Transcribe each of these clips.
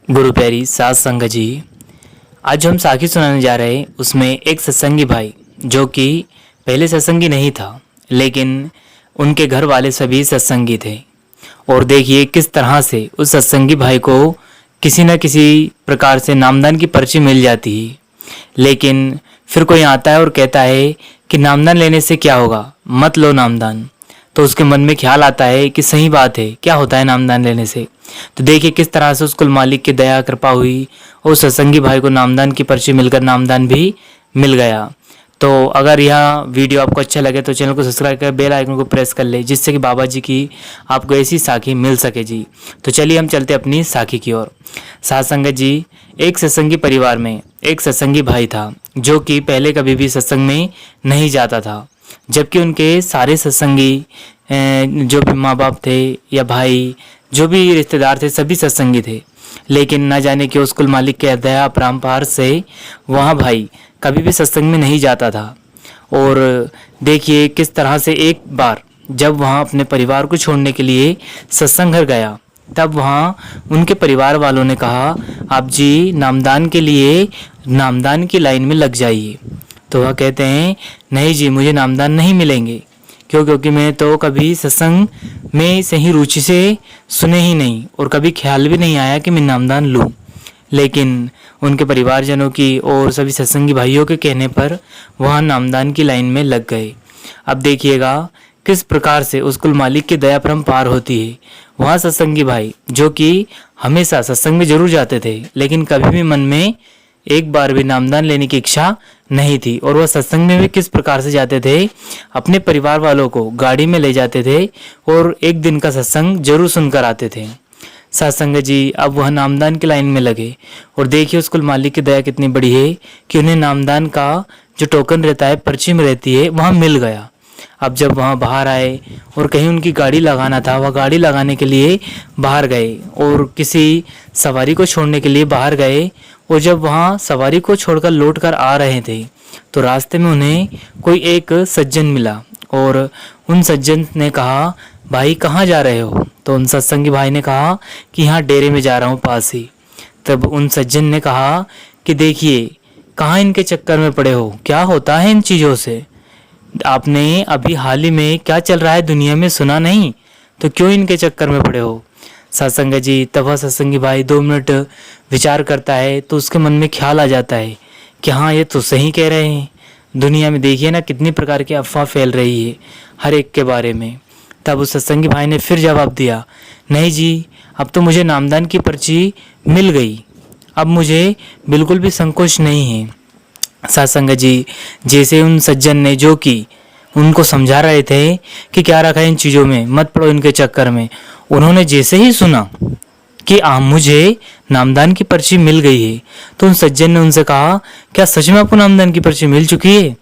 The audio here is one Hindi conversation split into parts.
गुरु प्यारी सात संगत जी, आज जो हम साखी सुनाने जा रहे हैं उसमें एक सत्संगी भाई जो कि पहले सत्संगी नहीं था, लेकिन उनके घर वाले सभी सत्संगी थे। और देखिए किस तरह से उस सत्संगी भाई को किसी न किसी प्रकार से नामदान की पर्ची मिल जाती है। लेकिन फिर कोई आता है और कहता है कि नामदान लेने से क्या होगा, मत लो नामदान। तो उसके मन में ख्याल आता है कि सही बात है, क्या होता है नामदान लेने से। तो देखिए किस तरह से उस कुल मालिक की दया कृपा हुई और सत्संगी भाई को नामदान की पर्ची मिलकर नामदान भी मिल गया। तो अगर यह वीडियो आपको अच्छा लगे तो चैनल को सब्सक्राइब कर बेल आइकन को प्रेस कर ले, जिससे कि बाबा जी की आपको ऐसी साखी मिल सके जी। तो चलिए हम चलते अपनी साखी की ओर। साथ संगत जी, एक सत्संगी परिवार में एक सत्संगी भाई था जो कि पहले कभी भी सत्संग में नहीं जाता था, जबकि उनके सारे सत्संगी जो भी माँ बाप थे या भाई जो भी रिश्तेदार थे सभी सत्संगी थे। लेकिन न जाने कि उस कुल मालिक के दया अपरंपार से वहाँ भाई कभी भी सत्संग में नहीं जाता था। और देखिए किस तरह से एक बार जब वहाँ अपने परिवार को छोड़ने के लिए सत्संग घर गया, तब वहाँ उनके परिवार वालों ने कहा, आप जी नामदान के लिए नामदान की लाइन में लग जाइए। तो वह कहते हैं, नहीं जी मुझे नामदान नहीं मिलेंगे, क्योंकि मैं तो कभी सत्संग में सही रुचि से सुने ही नहीं और कभी ख्याल भी नहीं आया कि मैं नामदान लूँ। लेकिन उनके परिवारजनों की और सभी सत्संगी भाइयों के कहने पर वहाँ नामदान की लाइन में लग गए। अब देखिएगा किस प्रकार से उस कुल मालिक की दया परम्पार होती है। वहाँ सत्संगी भाई जो कि हमेशा सत्संग में जरूर जाते थे, लेकिन कभी भी मन में एक बार भी नामदान लेने की इच्छा नहीं थी। और वह सत्संग में भी किस प्रकार से जाते थे, अपने परिवार वालों को गाड़ी में ले जाते थे और एक दिन का सत्संग जरूर सुनकर आते थे। सत्संग जी, अब वह नामदान की लाइन में लगे और देखिए उस कुल मालिक की दया कितनी बड़ी है कि उन्हें नामदान का जो टोकन रहता है, पर्ची में रहती है, वहाँ मिल गया। अब जब वहाँ बाहर आए और कहीं उनकी गाड़ी लगाना था, वह गाड़ी लगाने के लिए बाहर गए और किसी सवारी को छोड़ने के लिए बाहर गए। और जब वहाँ सवारी को छोड़कर लौट कर आ रहे थे तो रास्ते में उन्हें कोई एक सज्जन मिला और उन सज्जन ने कहा, भाई कहाँ जा रहे हो। तो उन सत्संगी भाई ने कहा कि यहाँ डेरे में जा रहा हूँ पास ही। तब उन सज्जन ने कहा कि देखिए कहाँ इनके चक्कर में पड़े हो, क्या होता है इन चीज़ों से, आपने अभी हाल ही में क्या चल रहा है दुनिया में सुना नहीं, तो क्यों इनके चक्कर में पड़े हो। सत्संग जी, तब वह सत्संगी भाई 2 मिनट विचार करता है तो उसके मन में ख्याल आ जाता है कि हाँ ये तो सही कह रहे हैं। दुनिया में देखिए ना कितनी प्रकार की अफवाह फैल रही है हर एक के बारे में। तब उस सत्संगी भाई ने फिर जवाब दिया, नहीं जी अब तो मुझे नामदान की पर्ची मिल गई, अब मुझे बिल्कुल भी संकोच नहीं है। सत्संग जी, जैसे उन सज्जन ने जो कि उनको समझा रहे थे कि क्या रखा है इन चीज़ों में, मत पड़ो इनके चक्कर में, उन्होंने जैसे ही सुना कि मुझे नामदान की पर्ची मिल गई है, तो उन सज्जन ने उनसे कहा, क्या सच में आपको नामदान की पर्ची मिल चुकी है।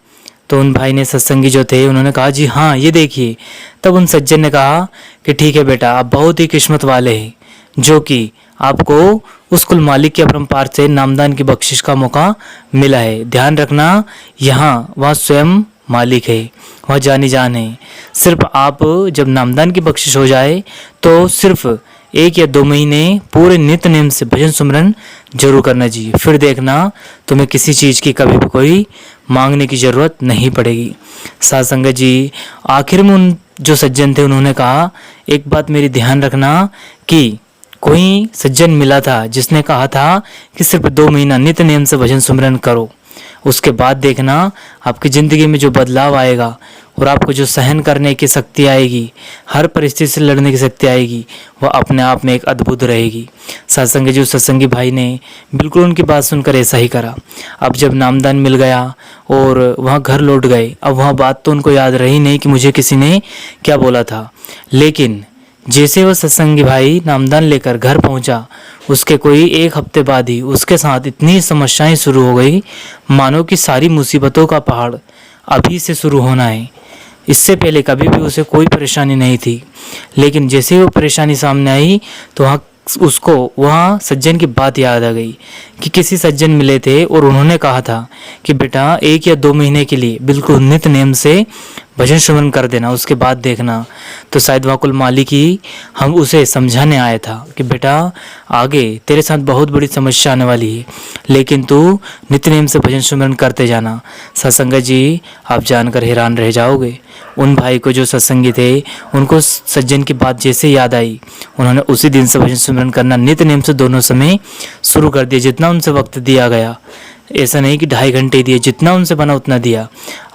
तो उन भाई ने सत्संगी जो थे उन्होंने कहा, जी हाँ ये देखिए। तब उन सज्जन ने कहा कि ठीक है बेटा, आप बहुत ही किस्मत वाले हैं जो कि आपको उस कुल मालिक के अपरंपार से नामदान की बख्शिश का मौका मिला है। ध्यान रखना, यहाँ वह स्वयं मालिक है, वह जानी जान है। सिर्फ आप जब नामदान की बख्शिश हो जाए तो सिर्फ 1 या 2 महीने पूरे नित्य नेम से भजन सुमरन जरूर करना चाहिए, फिर देखना तुम्हें किसी चीज़ की कभी भी कोई मांगने की ज़रूरत नहीं पड़ेगी। साथ संगत जी, आखिर में उन जो सज्जन थे उन्होंने कहा, एक बात मेरी ध्यान रखना कि कोई सज्जन मिला था जिसने कहा था कि सिर्फ 2 महीना नित्य नेम से भजन सुमरन करो, उसके बाद देखना आपकी ज़िंदगी में जो बदलाव आएगा और आपको जो सहन करने की शक्ति आएगी, हर परिस्थिति से लड़ने की शक्ति आएगी, वह अपने आप में एक अद्भुत रहेगी। सत्संगी जो सत्संगी भाई ने बिल्कुल उनकी बात सुनकर ऐसा ही करा। अब जब नामदान मिल गया और वहाँ घर लौट गए, अब वहाँ बात तो उनको याद रही नहीं कि मुझे किसी ने क्या बोला था, लेकिन जैसे वह सत्संगी भाई नामदान लेकर घर पहुंचा, उसके कोई 1 हफ्ते बाद ही उसके साथ इतनी समस्याएं शुरू हो गई, मानो कि सारी मुसीबतों का पहाड़ अभी से शुरू होना है। इससे पहले कभी भी उसे कोई परेशानी नहीं थी, लेकिन जैसे ही वो परेशानी सामने आई तो वहाँ सज्जन की बात याद आ गई कि किसी सज्जन मिले थे और उन्होंने कहा था कि बेटा 1 या 2 महीने के लिए बिल्कुल नित्य नेम से भजन सुमरन कर देना, उसके बाद देखना। तो शायद वहाँ कुल मालिक ही हम उसे समझाने आया था कि बेटा आगे तेरे साथ बहुत बड़ी समस्या आने वाली है, लेकिन तू नित्य नेम से भजन सुमरन करते जाना। सत्संगत जी, आप जानकर हैरान रह जाओगे। उन भाई को जो सत्संगी थे, उनको सज्जन की बात जैसे याद आई, उन्होंने उसी दिन से भजन सुमरन करना नित्य नेम से दोनों समय शुरू कर दिया। जितना उनसे वक्त दिया गया, ऐसा नहीं कि 2.5 घंटे दिए, जितना उनसे बना उतना दिया।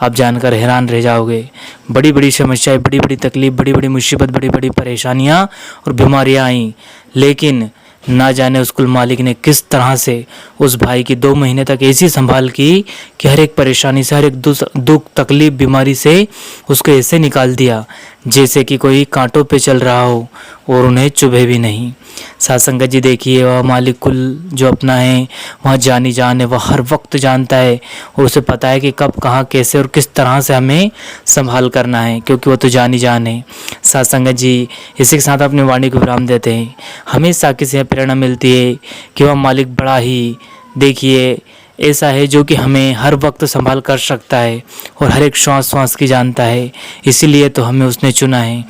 आप जानकर हैरान रह जाओगे। बड़ी बड़ी समस्याएं, बड़ी बड़ी तकलीफ, बड़ी बड़ी मुसीबत, बड़ी बड़ी परेशानियां और बीमारियां आई, लेकिन ना जाने उस कुल मालिक ने किस तरह से उस भाई की 2 महीने तक ऐसी संभाल की कि हर एक परेशानी से, हर एक दुख तकलीफ बीमारी से उसको ऐसे निकाल दिया जैसे कि कोई कांटों पे चल रहा हो और उन्हें चुभे भी नहीं। साथ संगत जी, देखिए वह मालिक कुल जो अपना है, वह जानी जान है, वह हर वक्त जानता है और उसे पता है कि कब कहाँ कैसे और किस तरह से हमें संभाल करना है, क्योंकि वह तो जानी जान है। साथ संगत जी, इसी के साथ अपनी वाणी को विराम देते हैं। हमें साकी से प्रेरणा मिलती है कि वह मालिक बड़ा ही, देखिए, ऐसा है जो कि हमें हर वक्त संभाल कर सकता है और हर एक श्वास श्वास की जानता है, इसीलिए तो हमें उसने चुना है।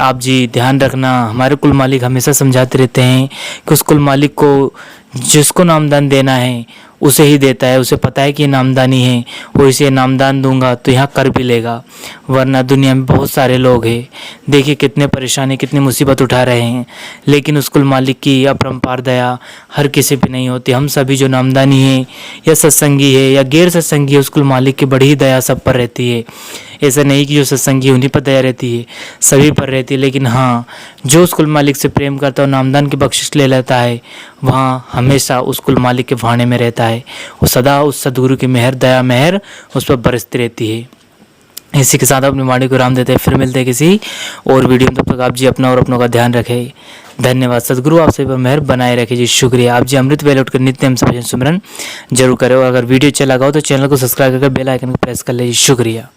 आप जी ध्यान रखना, हमारे कुल मालिक हमेशा समझाते रहते हैं कि उस कुल मालिक को जिसको नामदान देना है उसे ही देता है। उसे पता है कि ये नामदानी है, वो इसे नामदान दूंगा तो यहाँ कर भी लेगा, वरना दुनिया में बहुत सारे लोग हैं, देखिए कितने परेशानी, कितनी मुसीबत उठा रहे हैं, लेकिन उस कुल मालिक की अपरंपार दया हर किसी पे नहीं होती। हम सभी जो नामदानी है या सत्संगी है या गैर सत्संगी है, उस कुल मालिक की बड़ी ही दया सब पर रहती है। ऐसा नहीं कि जो सत्संगी उन्हीं पर दया रहती है, सभी पर रहती है, लेकिन हाँ, जो उस कुल मालिक से प्रेम करता है और नामदान की बख्शिश ले लेता है, वहाँ हमेशा उस कुल मालिक के भाने में रहता है। वो सदा उस सदगुरु की मेहर, दया मेहर उस पर बरसती रहती है। इसी के साथ अपनी वाणी को राम देते हैं। फिर मिलते हैं किसी और वीडियो में, तब तक आप जी अपना और अपनों का ध्यान रखें। धन्यवाद। सदगुरु आप सभी पर मेहर बनाए रखे जी। शुक्रिया। आप जी अमृत वेल उठकर नित्य हम भजन सुमरन जरूर करें और अगर वीडियो अच्छा लगा हो तो चैनल को सब्सक्राइब करके बेल आइकन को प्रेस कर लीजिए। शुक्रिया।